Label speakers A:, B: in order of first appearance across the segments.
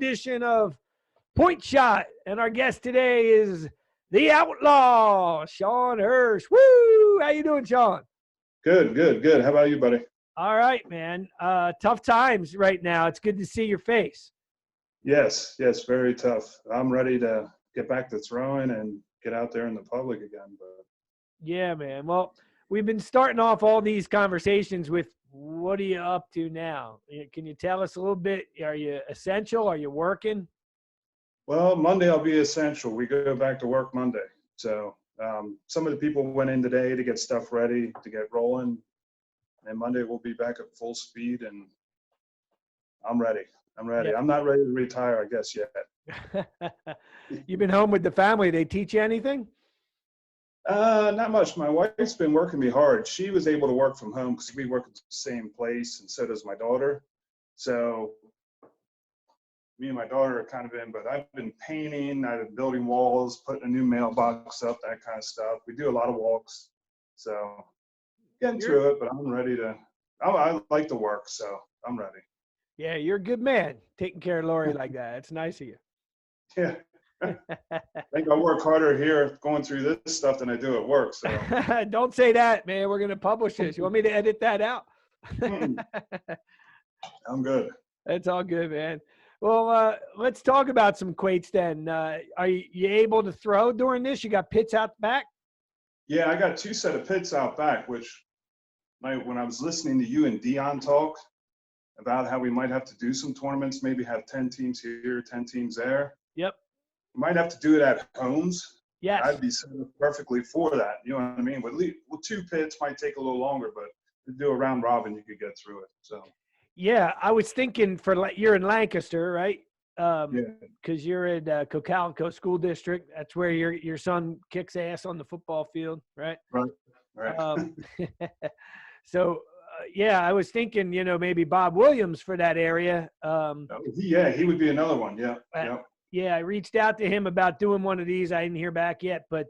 A: edition of Point Shot. And our guest today is the Outlaw, Shawn Hersh. Woo! How you doing, Shawn?
B: Good. How about you, buddy?
A: All right, man. Tough times right now. It's good to see your face.
B: Yes, very tough. I'm ready to get back to throwing and get out there in the public again. But
A: yeah, man. Well, we've been starting off all these conversations with, what are you up to now? Can you tell us a little bit? Are you essential? Are you working?
B: well, Monday I'll be essential. We go back to work Monday. So some of the people went in today to get stuff ready to get rolling. And Monday we'll be back at full speed, and I'm ready.
A: Yeah.
B: I'm not ready to retire, I guess, yet.
A: You've been home with the family. They teach you anything?
B: Not much. My wife's been working me hard. She was able to work from home because we work at the same place, and so does my daughter. So me and my daughter are kind of in, but I've been painting, I've been building walls, putting a new mailbox up, that kind of stuff. We do a lot of walks. So getting through it, but I'm ready to, I like to work, so I'm ready.
A: Yeah, you're a good man taking care of Lori like that. It's nice of you.
B: Yeah. I think I work harder here going through this stuff than I do at work. So
A: don't say that, man. We're going to publish this. You want me to edit that out?
B: I'm good.
A: It's all good, man. Well, let's talk about some quoits then. Are you able to throw during this? You got pits out the back?
B: Yeah, I got 2 set of pits out back, which when I was listening to you and Dion talk about how we might have to do some tournaments, maybe have 10 teams here, 10 teams there.
A: Yep.
B: We might have to do it at homes.
A: Yes.
B: I'd be set up perfectly for that. You know what I mean? With 2 pits might take a little longer, but to do a round robin, you could get through it. So.
A: Yeah, I was thinking you're in Lancaster, right?
B: Yeah.
A: Because you're in Cocalico School District. That's where your son kicks ass on the football field, right?
B: Right.
A: So, yeah, I was thinking, maybe Bob Williams for that area.
B: Yeah, he would be another one. Yeah.
A: Yeah, I reached out to him about doing one of these. I didn't hear back yet, but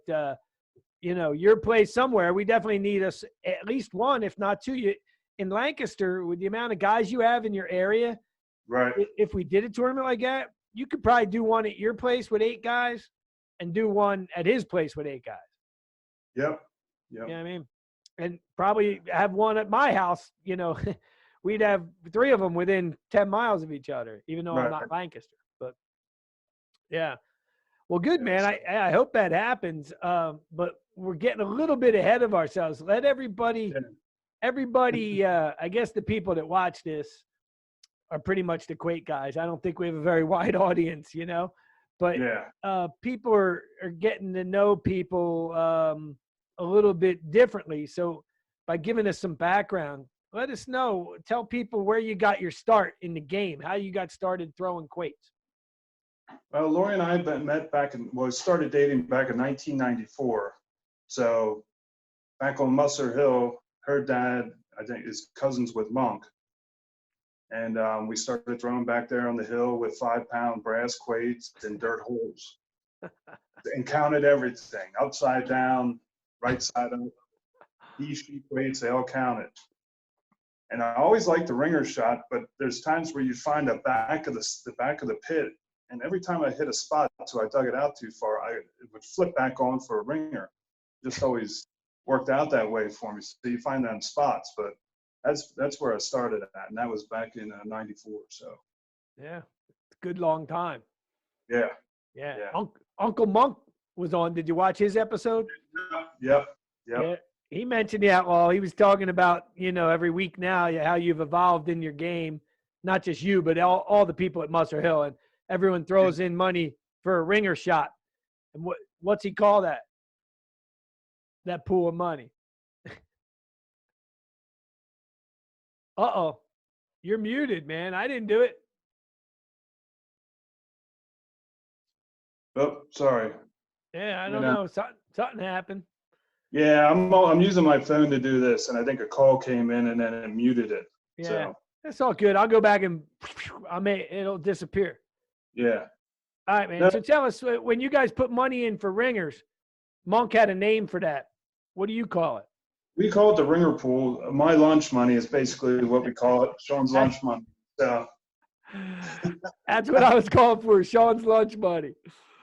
A: your place somewhere, we definitely need us at least one, if not 2. In Lancaster, with the amount of guys you have in your area,
B: right?
A: If we did a tournament like that, you could probably do one at your place with 8 guys, and do one at his place with 8 guys.
B: Yep.
A: You know what I mean? And probably have one at my house. We'd have 3 of them within 10 miles of each other, even though I'm not Lancaster. But yeah, well, good, man. I hope that happens. But we're getting a little bit ahead of ourselves. Let everybody.
B: Yeah.
A: Everybody, I guess the people that watch this are pretty much the quoit guys. I don't think we have a very wide audience, but people are getting to know people a little bit differently. So by giving us some background, let us know. Tell people where you got your start in the game, how you got started throwing quoits.
B: Well, Lori and I met started dating back in 1994. So back on Musser Hill, her dad, I think, is cousins with Monk. And we started throwing back there on the hill with 5-pound brass quoits and dirt holes. And counted everything, upside down, right side up, E-sheet quoits, they all counted. And I always liked the ringer shot, but there's times where you find the back of the pit, and every time I hit a spot, so I dug it out too far, it would flip back on for a ringer. Just always worked out that way for me. So you find that in spots, but that's where I started at, and that was back in '94. So
A: yeah, it's a good long time.
B: Yeah.
A: Uncle Monk was on. Did you watch his episode?
B: Yep.
A: Yeah, he mentioned the Outlaw. He was talking about every week now how you've evolved in your game, not just you, but all the people at Musser Hill, and everyone throws in money for a ringer shot. And what's he call that? That pool of money. Uh-oh. You're muted, man. I didn't do it.
B: Oh, sorry.
A: Yeah, I don't know. Something happened.
B: Yeah, I'm using my phone to do this, and I think a call came in and then it muted it.
A: Yeah,
B: so.
A: That's all good. I'll go back and it'll disappear.
B: Yeah.
A: All right, man. So tell us, when you guys put money in for ringers, Monk had a name for that. What do you call it?
B: We call it the ringer pool. My lunch money is basically what we call it, Shawn's lunch money. So
A: That's what I was calling for, Shawn's lunch money.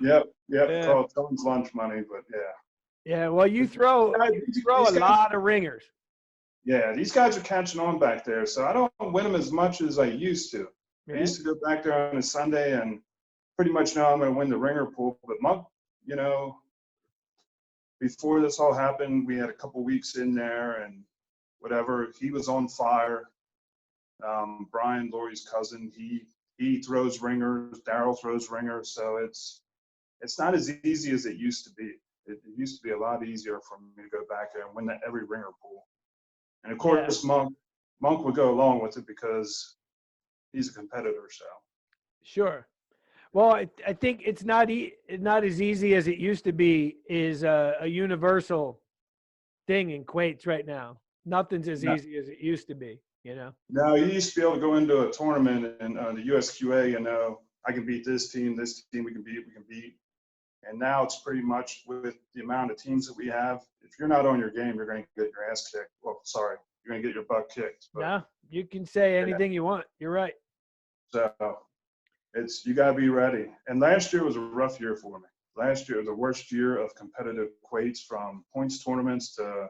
B: Yep,
A: Yeah.
B: call it Shawn's lunch money, but yeah.
A: Yeah, well, you throw a lot of ringers.
B: Yeah, these guys are catching on back there, so I don't win them as much as I used to.
A: Yeah.
B: I used to go back there on a Sunday and pretty much know I'm going to win the ringer pool. But Monk, before this all happened, we had a couple weeks in there and whatever. He was on fire. Brian, Lori's cousin, he throws ringers. Daryl throws ringers. So it's not as easy as it used to be. It used to be a lot easier for me to go back there and win every ringer pool. And of course, yeah. Monk would go along with it because he's a competitor. So
A: sure. Well, I think it's not as easy as it used to be. Is a universal thing in quoits right now. Nothing's as easy as it used to be.
B: No, you used to be able to go into a tournament and the USQA. I can beat this team we can beat. And now it's pretty much with the amount of teams that we have. If you're not on your game, you're going to get your ass kicked. Well, sorry, you're going to get your butt kicked. But,
A: no, you can say anything you want. You're right.
B: So you got to be ready. And last year was a rough year for me. Last year was the worst year of competitive quoits, from points tournaments to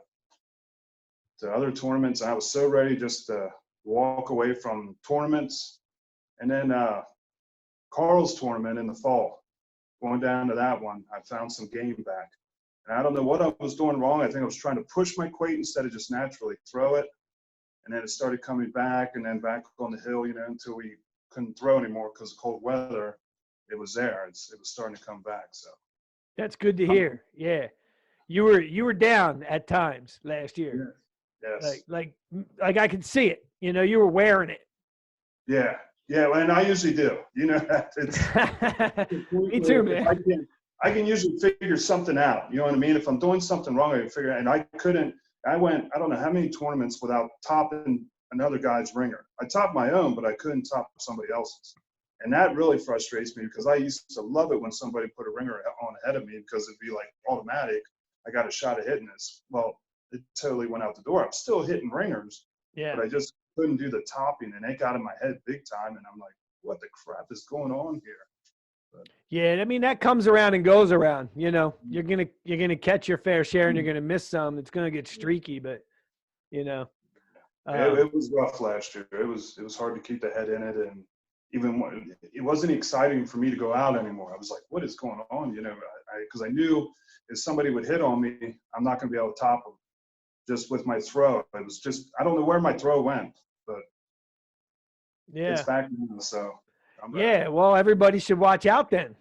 B: other tournaments. I was so ready just to walk away from tournaments. And then Carl's tournament in the fall. Going down to that one, I found some game back. And I don't know what I was doing wrong. I think I was trying to push my quoit instead of just naturally throw it. And then it started coming back and then back on the hill, until we couldn't throw anymore because of cold weather. It was there. It was starting to come back. So
A: that's good to hear. Yeah. You were down at times last year.
B: Yes.
A: Like I could see it. You were wearing it.
B: Yeah. Yeah, and I usually do. It's
A: me too, man.
B: I can usually figure something out. You know what I mean? If I'm doing something wrong, I can figure it out. And I went, I don't know how many tournaments without topping another guy's ringer. I topped my own, but I couldn't top somebody else's. And that really frustrates me because I used to love it when somebody put a ringer on ahead of me because it'd be like automatic. I got a shot at hitting this. Well, it totally went out the door. I'm still hitting ringers, but I just couldn't do the topping, and it got in my head big time. And I'm like, what the crap is going on here? But,
A: yeah, I mean, that comes around and goes around. You're gonna catch your fair share, and you're gonna miss some. It's gonna get streaky, but
B: it was rough last year. It was hard to keep the head in it, and even when it wasn't exciting for me to go out anymore. I was like, what is going on? Because I knew if somebody would hit on me, I'm not going to be able to top them just with my throw. It was just, I don't know where my throw went, but it's back now. So
A: well, everybody should watch out then.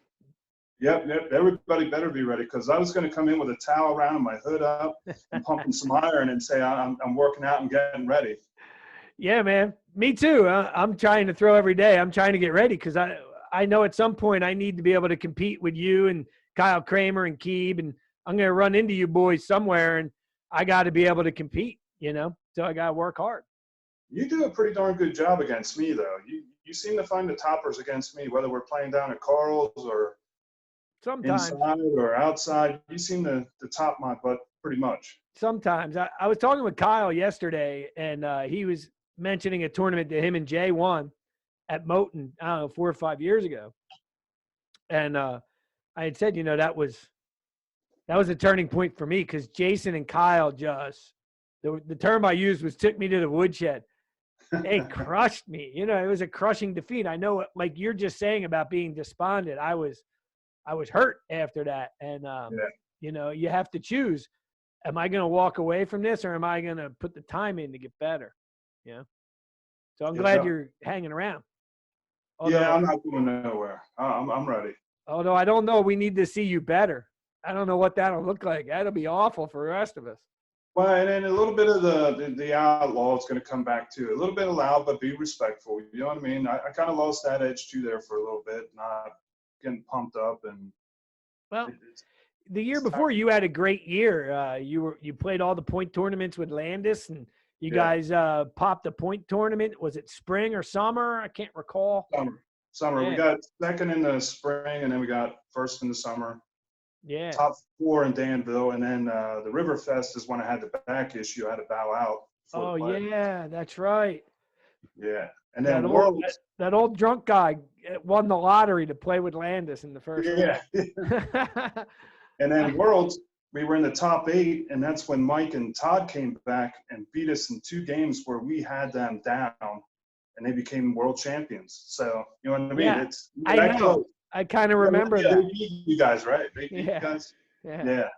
B: Yep. Everybody better be ready, because I was going to come in with a towel around, my hood up, and pumping some iron and say I'm working out and getting ready.
A: Yeah, man. Me too. I'm trying to throw every day. I'm trying to get ready because I know at some point I need to be able to compete with you and Kyle Kramer and Keeb, and I'm going to run into you boys somewhere, and I got to be able to compete, so I got to work hard.
B: You do a pretty darn good job against me, though. You seem to find the toppers against me, whether we're playing down at Carl's or
A: sometimes
B: inside or outside. You seem to top my butt pretty much.
A: Sometimes. I was talking with Kyle yesterday, and he was mentioning a tournament that him and Jay won at Moton, I don't know, 4 or 5 years ago. And I had said, that was a turning point for me, because Jason and Kyle just, the term I used was took me to the woodshed. They crushed me. It was a crushing defeat. I know, like you're just saying about being despondent, I was hurt after that. And, you have to choose. Am I going to walk away from this, or am I going to put the time in to get better? So I'm glad you're hanging around.
B: Although, I'm not going nowhere. I'm ready.
A: Although I don't know, we need to see you better. I don't know what that'll look like. That'll be awful for the rest of us.
B: Well, and then a little bit of the outlaw is going to come back too. A little bit loud, but be respectful. You know what I mean? I kind of lost that edge too there for a little bit, not getting pumped up. And
A: the year before, you had a great year. You played all the point tournaments with Landis, and you guys popped a point tournament. Was it spring or summer? I can't recall.
B: Summer.
A: Yeah.
B: We got second in the spring, and then we got first in the summer.
A: Yeah.
B: Top 4 in Danville, and then the River Fest is when I had the back issue. I had to bow out.
A: Oh yeah, that's right.
B: Yeah. And then Worlds.
A: That old drunk guy won the lottery to play with Landis in the first
B: Yeah. And then Worlds, we were in the top 8, and that's when Mike and Todd came back and beat us in 2 games where we had them down, and they became world champions. So, you know what I mean?
A: Yeah,
B: It's
A: I know. Close. I kind of remember that.
B: They beat you guys, right? They beat you guys? Yeah.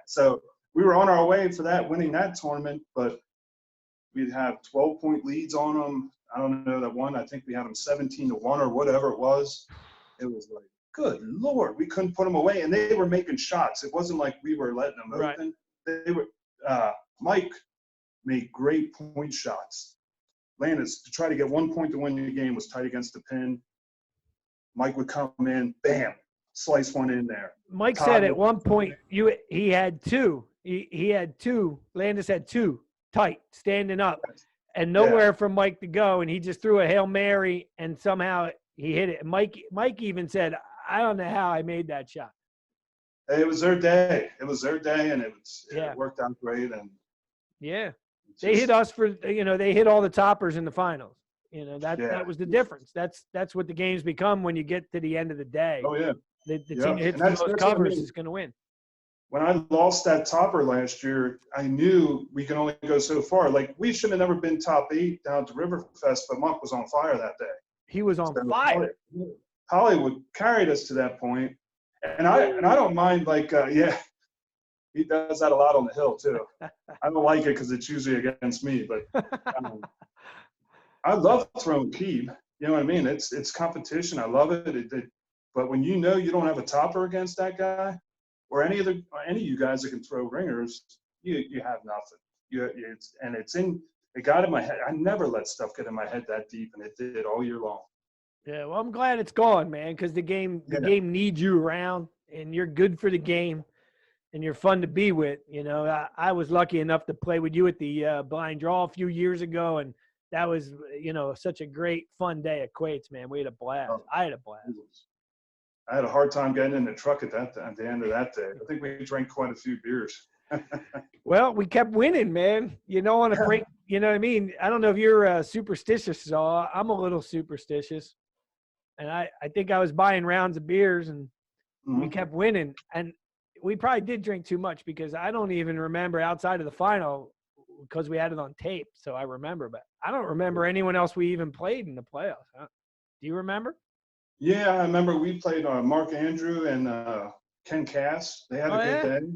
B: So we were on our way for that, winning that tournament, but we'd have 12-point leads on them. I don't know that one. I think we had them 17-1 or whatever it was. It was like, good Lord, we couldn't put them away, and they were making shots. It wasn't like we were letting them open. They were. Mike made great point shots. Landis, to try to get 1 point to win the game, was tight against the pin. Mike would come in, bam, slice one in there.
A: Mike said at one point he had 2. He had 2. Landis had 2 tight, standing up, and nowhere for Mike to go, and he just threw a Hail Mary, and somehow he hit it. Mike even said, I don't know how I made that shot.
B: It was their day. It worked out great. And
A: they hit us for, they hit all the toppers in the finals. That was the difference. That's what the games become when you get to the end of the day.
B: Oh, yeah.
A: The team that hits the most covers is going to win.
B: When I lost that topper last year, I knew we can only go so far. Like, we should have never been top 8 down at the Riverfest, but Monk was on fire that day.
A: He was on fire.
B: Hollywood carried us to that point. And I don't mind, he does that a lot on the hill too. I don't like it because it's usually against me, but I love throwing Keeb. You know what I mean? It's competition. I love it. But when you know you don't have a topper against that guy, or any of you guys that can throw ringers, you have nothing. It got in my head. I never let stuff get in my head that deep, and it did all year long.
A: Yeah, well, I'm glad it's gone, man, because the game needs you around, and you're good for the game, and you're fun to be with. I was lucky enough to play with you at the blind draw a few years ago, and that was, such a great, fun day at Quoits, man. We had a blast. I had a blast.
B: I had a hard time getting in the truck at the end of that day. I think we drank quite a few beers.
A: Well, we kept winning, man. On a break, you know what I mean? I don't know if you're superstitious, so I'm a little superstitious. And I think I was buying rounds of beers, and we kept winning. And we probably did drink too much, because I don't even remember outside of the final, because we had it on tape. So I remember, but I don't remember anyone else we even played in the playoffs. Huh? Do you remember?
B: Yeah, I remember we played Mark Andrew and Ken Cass. They had a good day.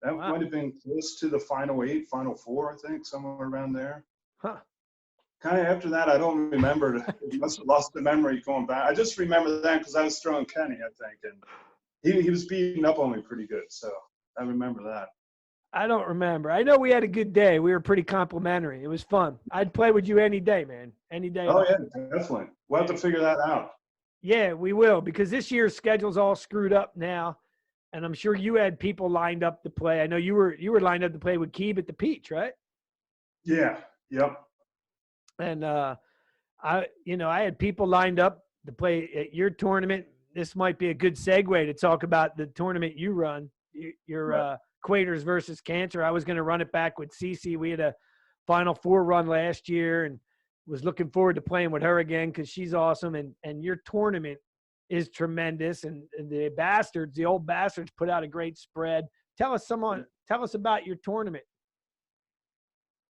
B: That might have been close to the final 8, final 4, I think, somewhere around there.
A: Huh.
B: Kind of after that, I don't remember. I must have lost the memory going back. I just remember that because I was throwing Kenny, I think, and he was beating up on me pretty good. So I remember that.
A: I don't remember. I know we had a good day. We were pretty complimentary. It was fun. I'd play with you any day, man. Any day.
B: Oh, yeah, definitely. We'll have to figure that out.
A: Yeah, we will, because this year's schedule's all screwed up now, and I'm sure you had people lined up to play. I know you were lined up to play with Keeb at the Peach, right?
B: Yeah. Yep. And
A: I had people lined up to play at your tournament. This might be a good segue to talk about the tournament you run, your Quaters versus Cancer. I was going to run it back with Cece. We had a Final Four run last year, and was looking forward to playing with her again, because she's awesome. And your tournament is tremendous. And the old bastards put out a great spread. Tell us about your tournament.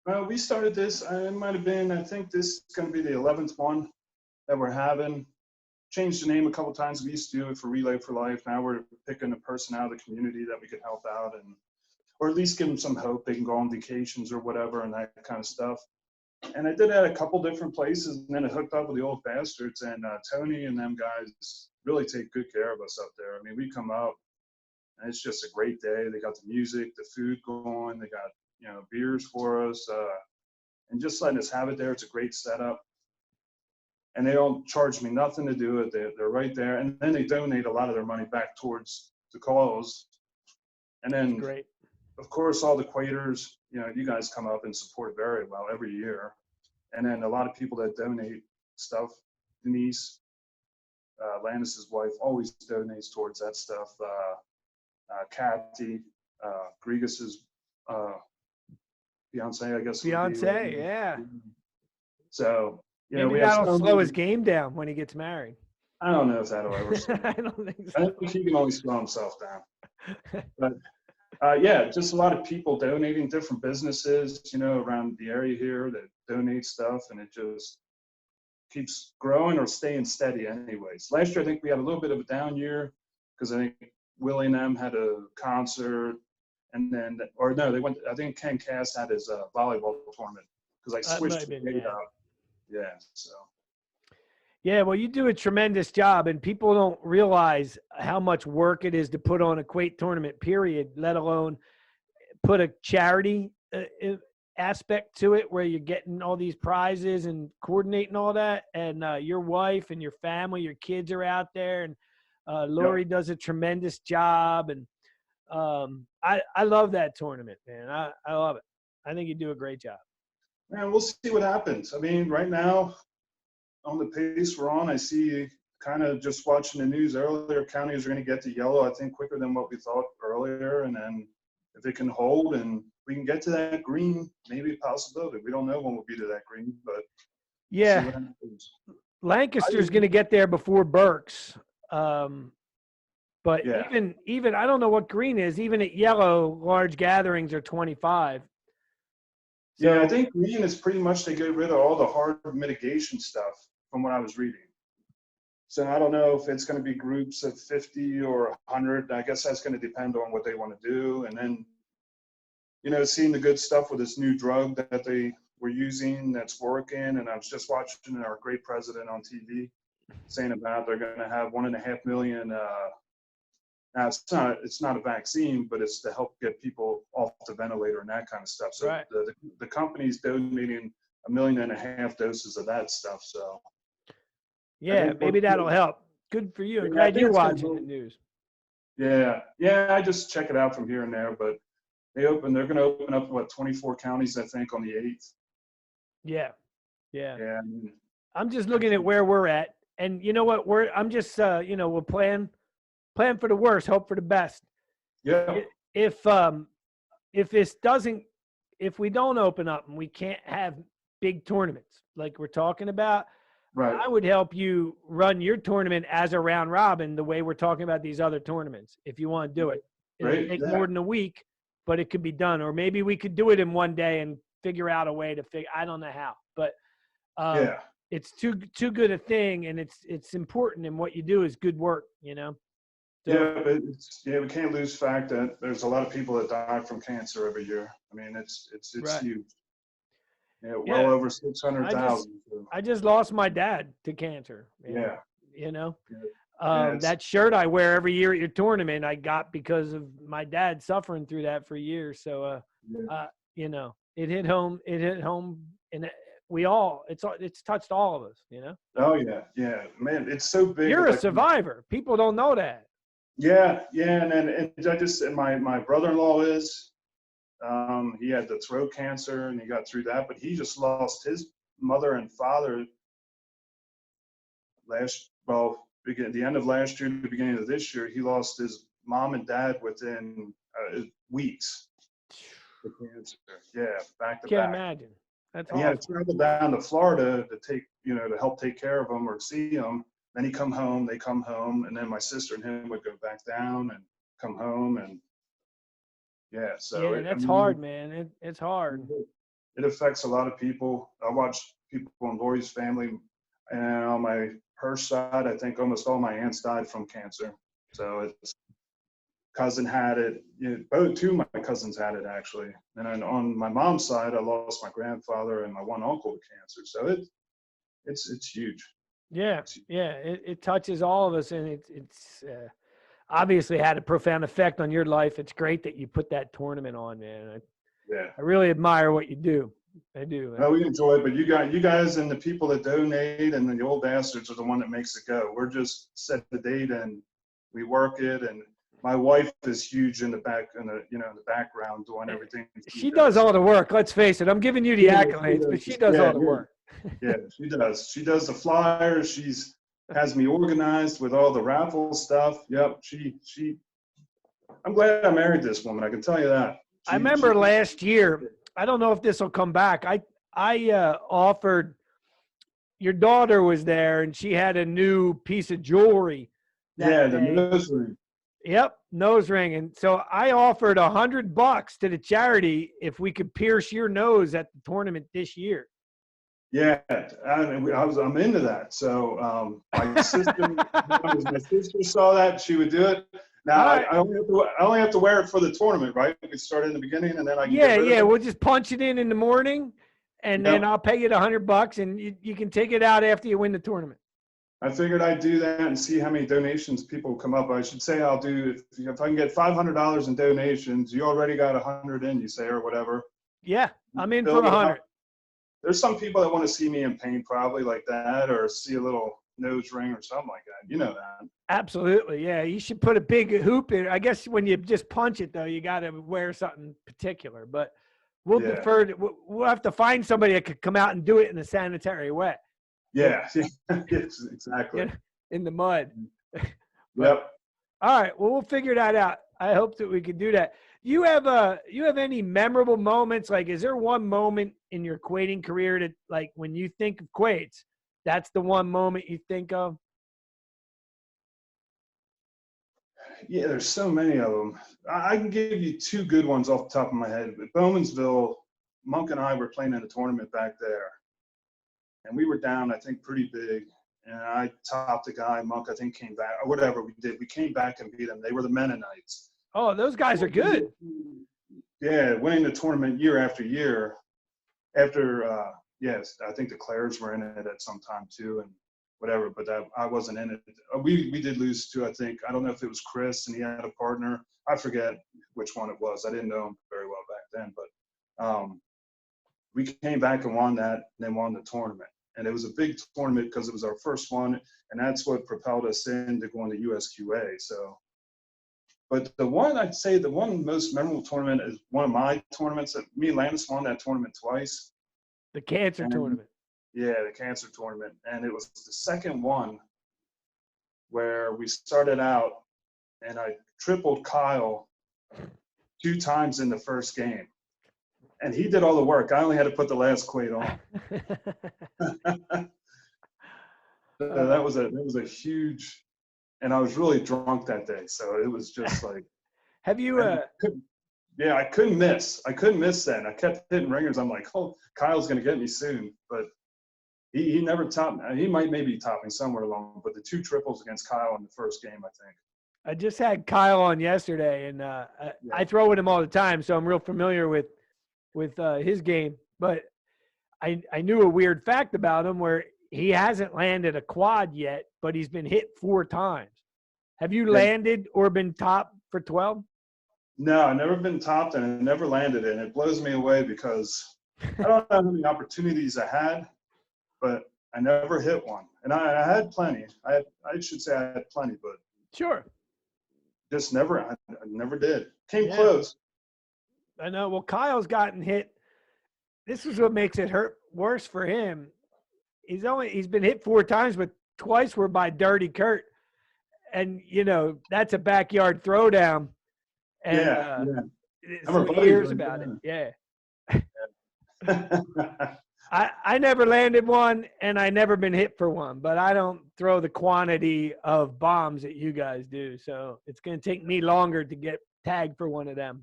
B: Well, we started this, it might have been, I think this is going to be the 11th one that we're having. Changed the name a couple times. We used to do it for Relay for Life. Now we're picking a person out of the community that we could help out, or at least give them some hope. They can go on vacations or whatever and that kind of stuff. And I did that at a couple different places, and then it hooked up with the old bastards. And Tony and them guys really take good care of us up there. I mean, we come out, and it's just a great day. They got the music, the food going. They got beers for us, and just letting us have it there. It's a great setup. And they don't charge me nothing to do it. They're right there. And then they donate a lot of their money back towards the cause. And then,
A: great.
B: Of course, all the Quaters, you guys come up and support very well every year. And then a lot of people that donate stuff. Denise, Landis's wife, always donates towards that stuff. Kathy, Grigas's fiance, I guess.
A: Fiance, yeah.
B: So
A: Maybe that'll slow his game down when he gets married.
B: I don't know if that'll ever slow.
A: I don't think so.
B: I think he can only slow himself down. But yeah, just a lot of people donating, different businesses, around the area here that donate stuff, and it just keeps growing or staying steady anyways. Last year, I think we had a little bit of a down year because I think Willie and them had a concert, and then, or no, they went, I think Ken Cass had his volleyball tournament because I switched the date out. Yeah, so.
A: Yeah, well, you do a tremendous job, and people don't realize how much work it is to put on a Quake tournament, period, let alone put a charity aspect to it where you're getting all these prizes and coordinating all that. And your wife and your family, your kids are out there, and Lori does a tremendous job. And I love that tournament, man. I love it. I think you do a great job.
B: Man, we'll see what happens. I mean, right now, on the pace we're on, I see kind of just watching the news earlier, counties are going to get to yellow, I think, quicker than what we thought earlier. And then if it can hold and we can get to that green, maybe a possibility. We don't know when we'll be to that green, but
A: yeah, Lancaster's going to get there before Berks. But even I don't know what green is. Even at yellow, large gatherings are 25.
B: So, yeah, I think green is pretty much to get rid of all the hard mitigation stuff from what I was reading. So I don't know if it's going to be groups of 50 or 100. I guess that's going to depend on what they want to do. And then, seeing the good stuff with this new drug that they were using that's working. And I was just watching our great president on TV saying about they're going to have 1.5 million. Now it's not a vaccine, but it's to help get people off the ventilator and that kind of stuff. So the company's donating 1.5 million doses of that stuff. So
A: yeah, maybe that'll help. Good for you. I'm glad you're watching the news.
B: Yeah, I just check it out from here and there. But they're going to open up 24 counties, I think, on the 8th.
A: Yeah.
B: Yeah.
A: I'm just looking at where we're at, and you know what? I'm just we'll plan for the worst, hope for the best.
B: Yeah.
A: If we don't open up and we can't have big tournaments like we're talking about,
B: right,
A: I would help you run your tournament as a round robin the way we're talking about these other tournaments. If you want to do it, it'll take more than a week, but it could be done. Or maybe we could do it in one day and figure out a way to I don't know how, but it's too good a thing, and it's important. And what you do is good work, So,
B: but we can't lose fact that there's a lot of people that die from cancer every year. I mean, it's huge. Yeah, well over 600,000.
A: I just lost my dad to cancer.
B: Yeah.
A: That shirt I wear every year at your tournament, I got because of my dad suffering through that for years. So, it hit home. And it's touched all of us.
B: Oh yeah, man, it's so big.
A: You're a survivor. People don't know that.
B: Yeah, and I just, my brother-in-law is. He had the throat cancer and he got through that, but he just lost his mother and father at the end of last year, the beginning of this year. He lost his mom and dad within weeks. The cancer. Yeah, back to back.
A: Can't imagine. That's
B: he had to travel down to Florida to to help take care of them or see them. Then they come home, and then my sister and him would go back down and come home, and
A: that's hard, man. It's hard.
B: It affects a lot of people. I watch people in Lori's family, and on my Hersh side, I think almost all my aunts died from cancer. So it's cousin had it. Two of my cousins had it actually, and then on my mom's side, I lost my grandfather and my one uncle to cancer. So it's huge.
A: Yeah, it touches all of us, and it's obviously had a profound effect on your life. It's great that you put that tournament on, man. I really admire what you do. I do.
B: No, we enjoy it, but you guys and the people that donate and the old bastards are the one that makes it go. We're just set the date and we work it, and my wife is huge in the background doing everything.
A: She does all the work. Let's face it. I'm giving you the accolades, but she does all the work.
B: Yeah, she does. She does the flyers. She's has me organized with all the raffle stuff. Yep. I'm glad I married this woman. I can tell you that.
A: I remember last year, I don't know if this will come back. I offered, your daughter was there, and she had a new piece of jewelry.
B: Yeah, the nose ring.
A: Yep, nose ring. And so I offered $100 to the charity if we could pierce your nose at the tournament this year.
B: Yeah, I'm into that. So my sister saw that, she would do it. Now I only have to wear it for the tournament, right? We could start in the beginning, and then I can get rid of it.
A: We'll just punch it in the morning, and then I'll pay you the $100, and you can take it out after you win the tournament.
B: I figured I'd do that and see how many donations people come up. I should say I'll do, if I can get $500 in donations, you already got 100 in, you say, or whatever.
A: Yeah, I'm in for 100.
B: There's some people that want to see me in paint, probably like that, or see a little nose ring or something like that. You know that.
A: Absolutely, yeah. You should put a big hoop in. I guess when you just punch it, though, you got to wear something particular. But we'll defer to, we'll have to find somebody that could come out and do it in a sanitary way.
B: Yeah, exactly.
A: In the mud.
B: Yep.
A: All right. Well, we'll figure that out. I hope that we can do that. You have any memorable moments? Like, is there one moment in your quoiting career that, like, when you think of quoits, that's the one moment you think of?
B: Yeah, there's so many of them. I can give you two good ones off the top of my head. At Bowmansville, Monk and I were playing in a tournament back there, and we were down, I think, pretty big. And I topped a guy. Monk, I think, came back, or whatever we did. We came back and beat them. They were the Mennonites.
A: Oh, those guys are good.
B: Yeah, winning the tournament year after year. After, yes, I think the Clares were in it at some time too, and whatever. But I wasn't in it. We did lose to, I think, I don't know if it was Chris and he had a partner. I forget which one it was. I didn't know him very well back then, but we came back and won that, and then won the tournament. And it was a big tournament because it was our first one, and that's what propelled us into going to USQA. So. But the one, I'd say the one most memorable tournament is one of my tournaments that me and Landis won that tournament twice.
A: The cancer tournament.
B: Yeah, the cancer tournament. And it was the second one where we started out and I tripled Kyle 2 times in the first game. And he did all the work. I only had to put the last quoit on. That was a huge. And I was really drunk that day, so it was just like.
A: Have you?
B: Yeah, I couldn't miss. I couldn't miss that. And I kept hitting ringers. I'm like, oh, Kyle's gonna get me soon, but he never topped me. He might maybe top me somewhere along, but the 2 triples against Kyle in the first game, I think.
A: I just had Kyle on yesterday, and I throw with him all the time, so I'm real familiar with his game. But I knew a weird fact about him where he hasn't landed a quad yet, but he's been hit 4 times. Have you landed or been topped for 12?
B: No, I've never been topped, and I never landed it. And it blows me away because I don't know how many opportunities I had, but I never hit one. And I had plenty. I should say I had plenty, but
A: sure,
B: just never. I never did. Came close.
A: I know. Well, Kyle's gotten hit. This is what makes it hurt worse for him. He's been hit 4 times, but twice were by Dirty Kurt, and that's a backyard throwdown. And so he hears about it. Yeah. I never landed one, and I never been hit for one, but I don't throw the quantity of bombs that you guys do, so it's going to take me longer to get tagged for one of them.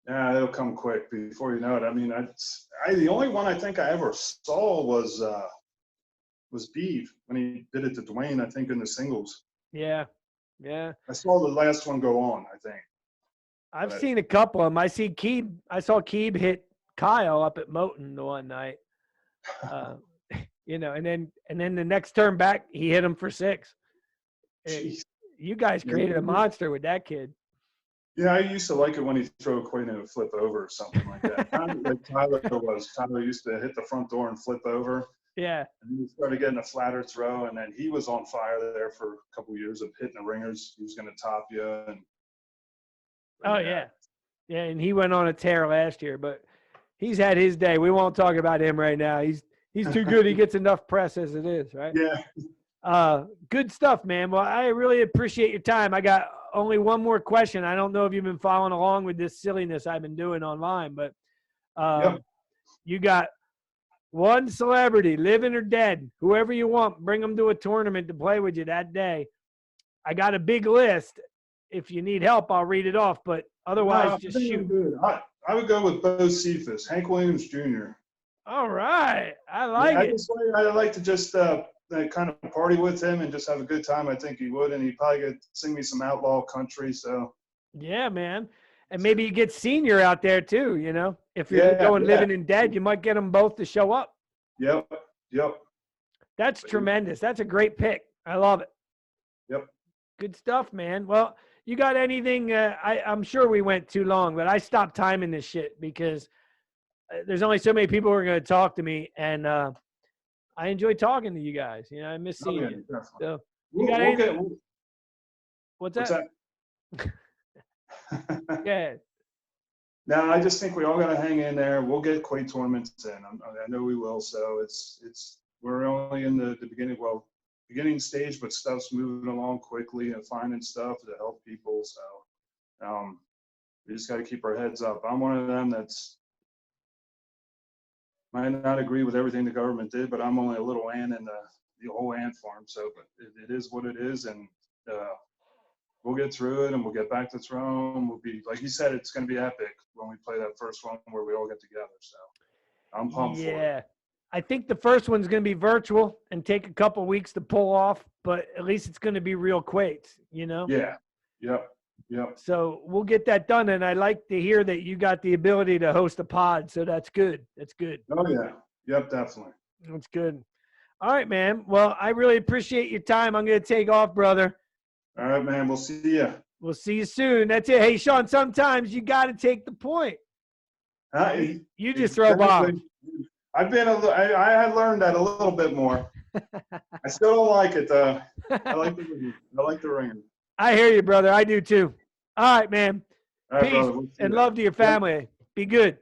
B: Yeah, it'll come quick before you know it. I mean, the only one I think I ever saw was Beeve when he did it to Dwayne, I think, in the singles.
A: Yeah.
B: I saw the last one go on, I think.
A: I've seen a couple of them. I saw Keeb hit Kyle up at Moton the one night. And then the next turn back, he hit him for 6. You guys created a monster with that kid.
B: Yeah, I used to like it when he threw a quoit and a flip over or something like that. Tyler used to hit the front door and flip over.
A: Yeah.
B: And he started getting a flatter throw, and then he was on fire there for a couple of years of hitting the ringers. He was going to top you.
A: Yeah, and he went on a tear last year, but he's had his day. We won't talk about him right now. He's too good. He gets enough press as it is, right?
B: Yeah.
A: Good stuff, man. Well, I really appreciate your time. I got only one more question. I don't know if you've been following along with this silliness I've been doing online, but you got One celebrity, living or dead, whoever you want, bring them to a tournament to play with you that day. I got a big list. If you need help, I'll read it off, but otherwise, just shoot.
B: I would go with Bo Cephas, Hank Williams Jr.
A: All right. I like it.
B: I like to just kind of party with him and just have a good time. I think he would, and he'd probably sing me some outlaw country. So
A: yeah, man, and maybe you get Senior out there too. You know, if you're going living and dead, you might get them both to show up.
B: Yep.
A: That's tremendous. That's a great pick. I love it.
B: Yep.
A: Good stuff, man. Well, you got anything? I'm sure we went too long, but I stopped timing this shit because there's only so many people who are going to talk to me, and I enjoy talking to you guys. You know, I miss seeing you. Definitely. So, you got anything? What's that? Yeah.
B: No, I just think we all got to hang in there. We'll get quake tournaments in. I know we will. So we're only in the beginning stage, but stuff's moving along quickly and finding stuff to help people. So we just got to keep our heads up. I'm one of them that's might not agree with everything the government did, but I'm only a little ant in the whole ant farm. So, but it is what it is, and we'll get through it, and we'll get back to throwing. We'll be, like you said, it's going to be epic when we play that first one where we all get together. So I'm pumped for it.
A: Yeah, I think the first one's going to be virtual and take a couple weeks to pull off, but at least it's going to be real quakes, you know?
B: Yeah. Yep.
A: So we'll get that done, and I like to hear that you got the ability to host a pod, so that's good. That's good.
B: Oh, yeah. Yep, definitely.
A: That's good. All right, man. Well, I really appreciate your time. I'm going to take off, brother.
B: All right, man. We'll see you.
A: We'll see you soon. That's it. Hey, Shawn, sometimes you got to take the point. You just throw bombs.
B: I learned that a little bit more. I still don't like it, though. I like the ringing.
A: I hear you, brother. I do, too. All right, man.
B: All right,
A: peace
B: brother.
A: and love to your family. Be good.